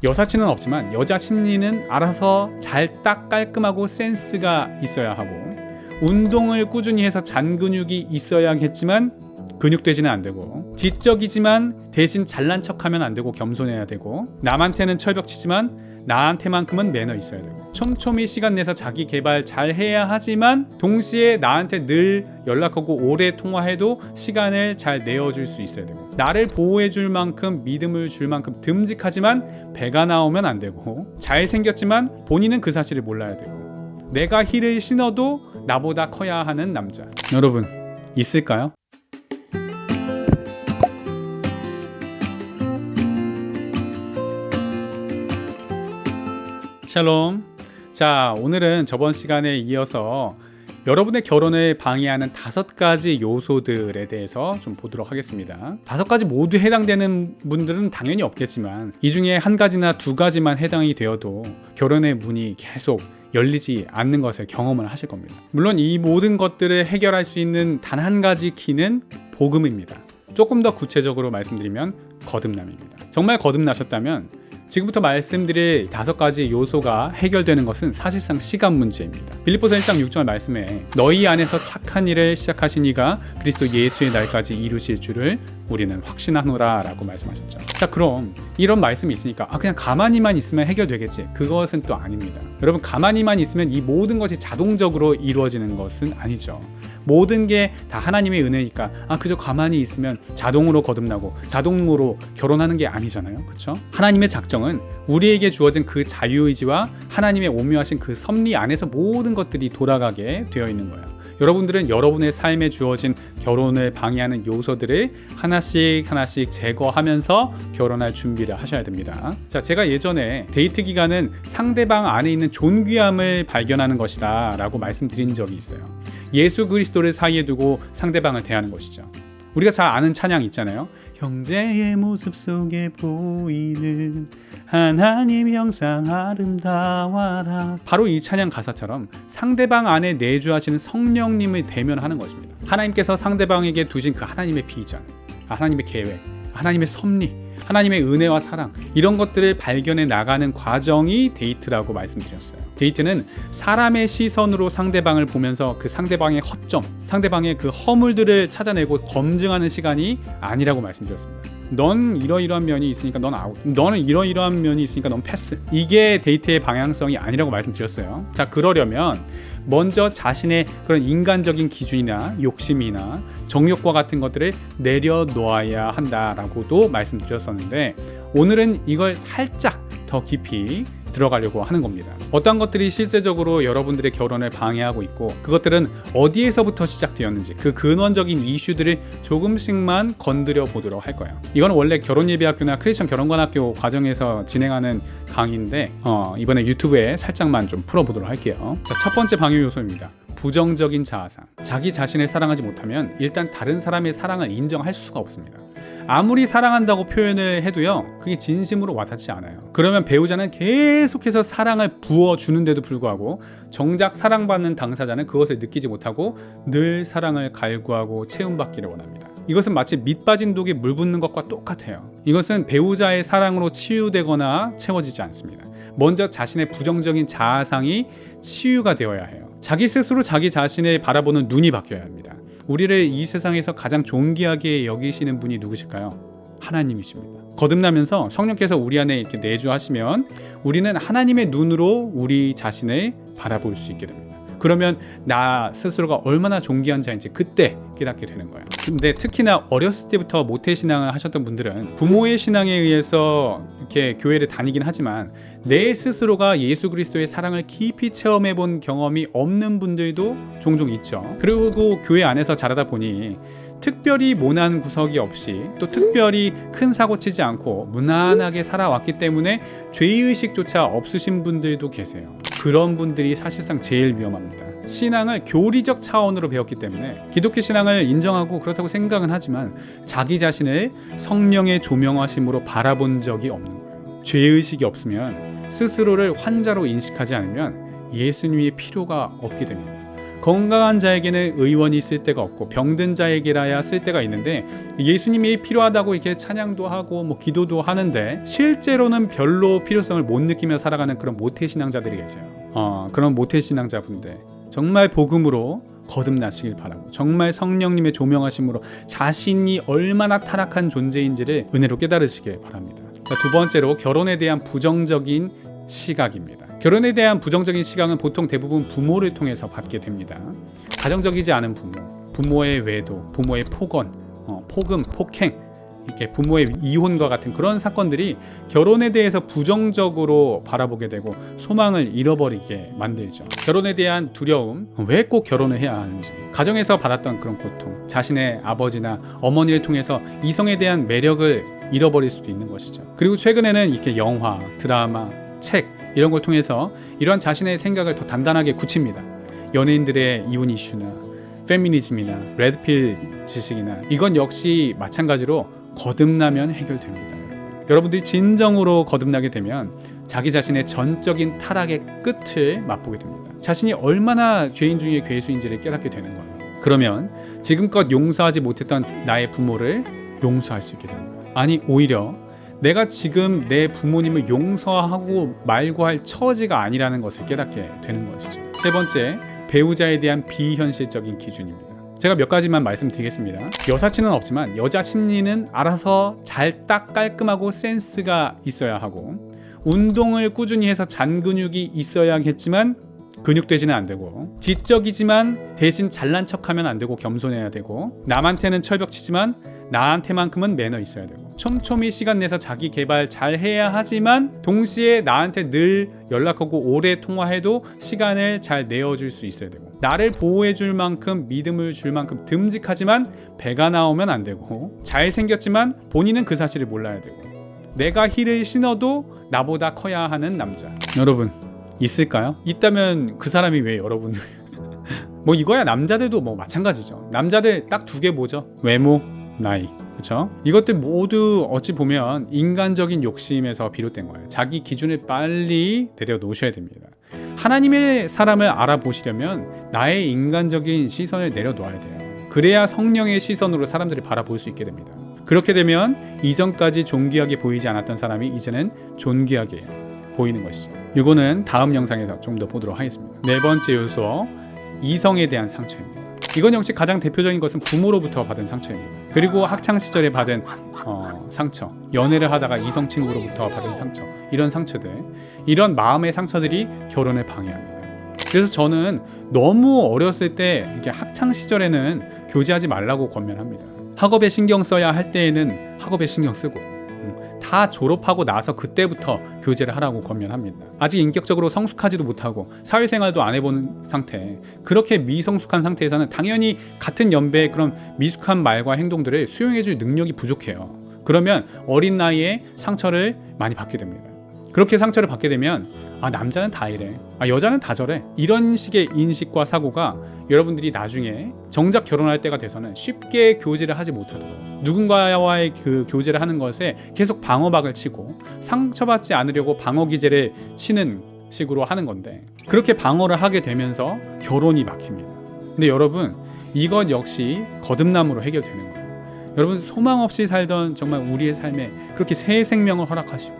여사친은 없지만 여자 심리는 알아서 잘 딱 깔끔하고 센스가 있어야 하고, 운동을 꾸준히 해서 잔 근육이 있어야겠지만 근육돼지는 안 되고, 지적이지만 대신 잘난 척하면 안 되고 겸손해야 되고, 남한테는 철벽치지만 나한테만큼은 매너 있어야 되고, 촘촘히 시간 내서 자기 개발 잘 해야 하지만 동시에 나한테 늘 연락하고 오래 통화해도 시간을 잘 내어줄 수 있어야 되고, 나를 보호해줄 만큼 믿음을 줄 만큼 듬직하지만 배가 나오면 안 되고, 잘생겼지만 본인은 그 사실을 몰라야 되고, 내가 힐을 신어도 나보다 커야 하는 남자. 여러분 있을까요? 샬롬. 자, 오늘은 저번 시간에 이어서 여러분의 결혼을 방해하는 5가지 요소들에 대해서 좀 보도록 하겠습니다. 5가지 모두 해당되는 분들은 당연히 없겠지만 이 중에 1가지나 2가지만 해당이 되어도 결혼의 문이 계속 열리지 않는 것을 경험을 하실 겁니다. 물론 이 모든 것들을 해결할 수 있는 단 1가지 키는 복음입니다. 조금 더 구체적으로 말씀드리면 거듭남입니다. 정말 거듭나셨다면 지금부터 말씀드릴 5가지 요소가 해결되는 것은 사실상 시간 문제입니다. 빌립보서 1장 6절 말씀에 너희 안에서 착한 일을 시작하신 이가 그리스도 예수의 날까지 이루실 줄을 우리는 확신하노라 라고 말씀하셨죠. 자, 그럼 이런 말씀이 있으니까 그냥 가만히만 있으면 해결되겠지, 그것은 또 아닙니다. 여러분, 가만히만 있으면 이 모든 것이 자동적으로 이루어지는 것은 아니죠. 모든 게 다 하나님의 은혜니까 그저 가만히 있으면 자동으로 거듭나고 자동으로 결혼하는 게 아니잖아요. 그렇죠? 하나님의 작정은 우리에게 주어진 그 자유의지와 하나님의 오묘하신 그 섭리 안에서 모든 것들이 돌아가게 되어 있는 거예요. 여러분들은 여러분의 삶에 주어진 결혼을 방해하는 요소들을 하나씩 제거하면서 결혼할 준비를 하셔야 됩니다. 자, 제가 예전에 데이트 기간은 상대방 안에 있는 존귀함을 발견하는 것이다 라고 말씀드린 적이 있어요. 예수 그리스도를 사이에 두고 상대방을 대하는 것이죠. 우리가 잘 아는 찬양 있잖아요. 형제의 모습 속에 보이는 하나님 형상 아름다워라. 바로 이 찬양 가사처럼 상대방 안에 내주하시는 성령님을 대면하는 것입니다. 하나님께서 상대방에게 두신 그 하나님의 비전, 하나님의 계획, 하나님의 섭리, 하나님의 은혜와 사랑, 이런 것들을 발견해 나가는 과정이 데이트라고 말씀드렸어요. 데이트는 사람의 시선으로 상대방을 보면서 그 상대방의 허점, 상대방의 그 허물들을 찾아내고 검증하는 시간이 아니라고 말씀드렸습니다. 넌 이러이러한 면이 있으니까 넌 아웃, 너는 이러이러한 면이 있으니까 넌 패스. 이게 데이트의 방향성이 아니라고 말씀드렸어요. 자, 그러려면 먼저 자신의 그런 인간적인 기준이나 욕심이나 정욕과 같은 것들을 내려놓아야 한다라고도 말씀드렸었는데, 오늘은 이걸 살짝 더 깊이 들어가려고 하는 겁니다. 어떤 것들이 실제적으로 여러분들의 결혼을 방해하고 있고, 그것들은 어디에서부터 시작되었는지 그 근원적인 이슈들을 조금씩만 건드려 보도록 할 거예요. 이건 원래 결혼예비학교나 크리스천 결혼관학교 과정에서 진행하는 강의인데 이번에 유튜브에 살짝만 좀 풀어보도록 할게요. 자, 첫 번째 방해 요소입니다. 부정적인 자아상. 자기 자신을 사랑하지 못하면 일단 다른 사람의 사랑을 인정할 수가 없습니다. 아무리 사랑한다고 표현을 해도요, 그게 진심으로 와닿지 않아요. 그러면 배우자는 계속해서 사랑을 부어주는데도 불구하고 정작 사랑받는 당사자는 그것을 느끼지 못하고 늘 사랑을 갈구하고 채움받기를 원합니다. 이것은 마치 밑 빠진 독에 물 붓는 것과 똑같아요. 이것은 배우자의 사랑으로 치유되거나 채워지지 않습니다. 먼저 자신의 부정적인 자아상이 치유가 되어야 해요. 자기 스스로 자기 자신을 바라보는 눈이 바뀌어야 합니다. 우리를 이 세상에서 가장 존귀하게 여기시는 분이 누구실까요? 하나님이십니다. 거듭나면서 성령께서 우리 안에 이렇게 내주하시면 우리는 하나님의 눈으로 우리 자신을 바라볼 수 있게 됩니다. 그러면 나 스스로가 얼마나 존귀한 자인지 그때 깨닫게 되는 거예요. 근데 특히나 어렸을 때부터 모태신앙을 하셨던 분들은 부모의 신앙에 의해서 이렇게 교회를 다니긴 하지만 내 스스로가 예수 그리스도의 사랑을 깊이 체험해 본 경험이 없는 분들도 종종 있죠. 그리고 교회 안에서 자라다 보니 특별히 모난 구석이 없이 또 특별히 큰 사고 치지 않고 무난하게 살아왔기 때문에 죄의식조차 없으신 분들도 계세요. 그런 분들이 사실상 제일 위험합니다. 신앙을 교리적 차원으로 배웠기 때문에 기독교 신앙을 인정하고 그렇다고 생각은 하지만 자기 자신을 성령의 조명하심으로 바라본 적이 없는 거예요. 죄의식이 없으면 스스로를 환자로 인식하지 않으면 예수님의 필요가 없게 됩니다. 건강한 자에게는 의원이 쓸 데가 없고 병든 자에게라야 쓸 데가 있는데, 예수님이 필요하다고 이렇게 찬양도 하고 뭐 기도도 하는데 실제로는 별로 필요성을 못 느끼며 살아가는 그런 모태신앙자들이 계세요. 그런 모태신앙자분들 정말 복음으로 거듭나시길 바라고, 정말 성령님의 조명하심으로 자신이 얼마나 타락한 존재인지를 은혜로 깨달으시길 바랍니다. 자, 두 번째로 결혼에 대한 부정적인 시각입니다. 결혼에 대한 부정적인 시각은 보통 대부분 부모를 통해서 받게 됩니다. 가정적이지 않은 부모, 부모의 외도, 부모의 폭언, 폭음, 폭행, 이렇게 부모의 이혼과 같은 그런 사건들이 결혼에 대해서 부정적으로 바라보게 되고 소망을 잃어버리게 만들죠. 결혼에 대한 두려움, 왜 꼭 결혼을 해야 하는지, 가정에서 받았던 그런 고통, 자신의 아버지나 어머니를 통해서 이성에 대한 매력을 잃어버릴 수도 있는 것이죠. 그리고 최근에는 이렇게 영화, 드라마, 책 이런 걸 통해서 이런 자신의 생각을 더 단단하게 굳힙니다. 연예인들의 이혼 이슈나 페미니즘이나 레드필 지식이나 이건 역시 마찬가지로 거듭나면 해결됩니다. 여러분들이 진정으로 거듭나게 되면 자기 자신의 전적인 타락의 끝을 맛보게 됩니다. 자신이 얼마나 죄인 중에 괴수인지를 깨닫게 되는 거예요. 그러면 지금껏 용서하지 못했던 나의 부모를 용서할 수 있게 됩니다. 아니, 오히려 내가 지금 내 부모님을 용서하고 말고 할 처지가 아니라는 것을 깨닫게 되는 것이죠. 세 번째, 배우자에 대한 비현실적인 기준입니다. 제가 몇 가지만 말씀드리겠습니다. 여사친은 없지만 여자 심리는 알아서 잘 딱 깔끔하고 센스가 있어야 하고, 운동을 꾸준히 해서 잔근육이 있어야겠지만 근육되지는 안 되고, 지적이지만 대신 잘난 척하면 안 되고 겸손해야 되고, 남한테는 철벽치지만 나한테만큼은 매너 있어야 되고, 촘촘히 시간 내서 자기 개발 잘 해야 하지만 동시에 나한테 늘 연락하고 오래 통화해도 시간을 잘 내어줄 수 있어야 되고, 나를 보호해줄 만큼 믿음을 줄 만큼 듬직하지만 배가 나오면 안 되고, 잘생겼지만 본인은 그 사실을 몰라야 되고, 내가 힐을 신어도 나보다 커야 하는 남자. 여러분 있을까요? 있다면 그 사람이 왜 여러분을 뭐 이거야 남자들도 뭐 마찬가지죠. 남자들 딱 두 개 보죠. 외모, 나이. 그렇죠? 이것들 모두 어찌 보면 인간적인 욕심에서 비롯된 거예요. 자기 기준을 빨리 내려놓으셔야 됩니다. 하나님의 사람을 알아보시려면 나의 인간적인 시선을 내려놓아야 돼요. 그래야 성령의 시선으로 사람들을 바라볼 수 있게 됩니다. 그렇게 되면 이전까지 존귀하게 보이지 않았던 사람이 이제는 존귀하게 보이는 것이죠. 이거는 다음 영상에서 좀 더 보도록 하겠습니다. 네 번째 요소, 이성에 대한 상처입니다. 이건 역시 가장 대표적인 것은 부모로부터 받은 상처입니다. 그리고 학창시절에 받은 상처, 연애를 하다가 이성 친구로부터 받은 상처, 이런 상처들, 이런 마음의 상처들이 결혼을 방해합니다. 그래서 저는 너무 어렸을 때 이렇게 학창시절에는 교제하지 말라고 권면합니다. 학업에 신경 써야 할 때에는 학업에 신경 쓰고, 다 졸업하고 나서 그때부터 교제를 하라고 권면합니다. 아직 인격적으로 성숙하지도 못하고 사회생활도 안 해본 상태, 그렇게 미성숙한 상태에서는 당연히 같은 연배의 그런 미숙한 말과 행동들을 수용해줄 능력이 부족해요. 그러면 어린 나이에 상처를 많이 받게 됩니다. 그렇게 상처를 받게 되면 남자는 다 이래, 여자는 다 저래, 이런 식의 인식과 사고가 여러분들이 나중에 정작 결혼할 때가 돼서는 쉽게 교제를 하지 못하도록, 누군가와의 그 교제를 하는 것에 계속 방어박을 치고 상처받지 않으려고 방어 기제를 치는 식으로 하는 건데, 그렇게 방어를 하게 되면서 결혼이 막힙니다. 근데 여러분, 이것 역시 거듭남으로 해결되는 거예요. 여러분, 소망 없이 살던 정말 우리의 삶에 그렇게 새 생명을 허락하시고,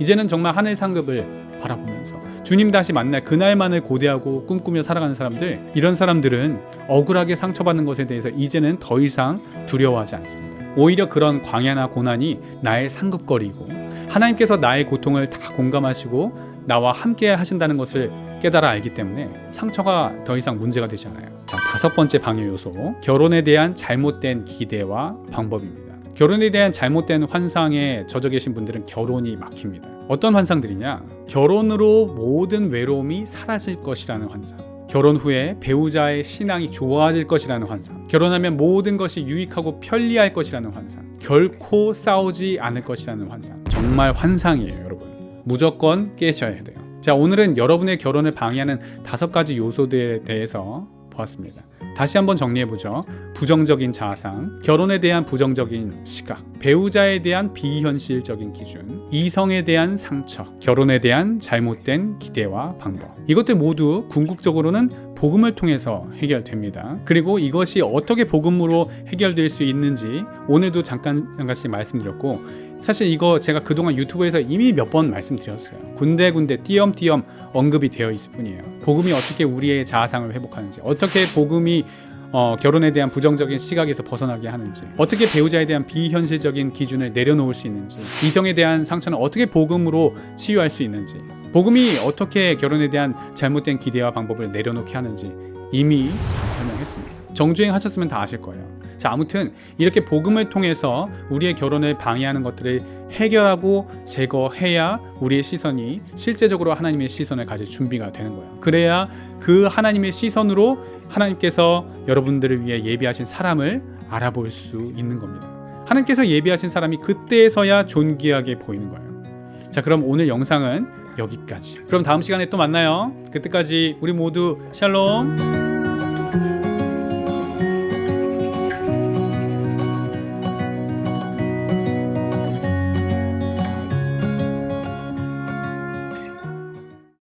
이제는 정말 하늘 상급을 바라보면서 주님 다시 만날 그날만을 고대하고 꿈꾸며 살아가는 사람들, 이런 사람들은 억울하게 상처받는 것에 대해서 이제는 더 이상 두려워하지 않습니다. 오히려 그런 광야나 고난이 나의 상급거리고, 하나님께서 나의 고통을 다 공감하시고 나와 함께 하신다는 것을 깨달아 알기 때문에 상처가 더 이상 문제가 되지 않아요. 자, 다섯 번째 방해 요소, 결혼에 대한 잘못된 기대와 방법입니다. 결혼에 대한 잘못된 환상에 젖어 계신 분들은 결혼이 막힙니다. 어떤 환상들이냐? 결혼으로 모든 외로움이 사라질 것이라는 환상, 결혼 후에 배우자의 신앙이 좋아질 것이라는 환상, 결혼하면 모든 것이 유익하고 편리할 것이라는 환상, 결코 싸우지 않을 것이라는 환상. 정말 환상이에요, 여러분. 무조건 깨셔야 돼요. 자, 오늘은 여러분의 결혼을 방해하는 5가지 요소들에 대해서 보았습니다. 다시 한번 정리해보죠. 부정적인 자아상, 결혼에 대한 부정적인 시각, 배우자에 대한 비현실적인 기준, 이성에 대한 상처, 결혼에 대한 잘못된 기대와 방법. 이것들 모두 궁극적으로는 복음을 통해서 해결됩니다. 그리고 이것이 어떻게 복음으로 해결될 수 있는지 오늘도 잠깐씩 말씀드렸고, 사실 이거 제가 그동안 유튜브에서 이미 몇 번 말씀드렸어요. 군데군데 띄엄띄엄 언급이 되어 있을 뿐이에요. 복음이 어떻게 우리의 자아상을 회복하는지, 어떻게 복음이 결혼에 대한 부정적인 시각에서 벗어나게 하는지, 어떻게 배우자에 대한 비현실적인 기준을 내려놓을 수 있는지, 이성에 대한 상처는 어떻게 복음으로 치유할 수 있는지, 복음이 어떻게 결혼에 대한 잘못된 기대와 방법을 내려놓게 하는지 이미 다 설명했습니다. 정주행 하셨으면 다 아실 거예요. 자, 아무튼 이렇게 복음을 통해서 우리의 결혼을 방해하는 것들을 해결하고 제거해야 우리의 시선이 실제적으로 하나님의 시선을 가질 준비가 되는 거예요. 그래야 그 하나님의 시선으로 하나님께서 여러분들을 위해 예비하신 사람을 알아볼 수 있는 겁니다. 하나님께서 예비하신 사람이 그때서야 존귀하게 보이는 거예요. 자, 그럼 오늘 영상은 여기까지. 그럼 다음 시간에 또 만나요. 그때까지 우리 모두 샬롬.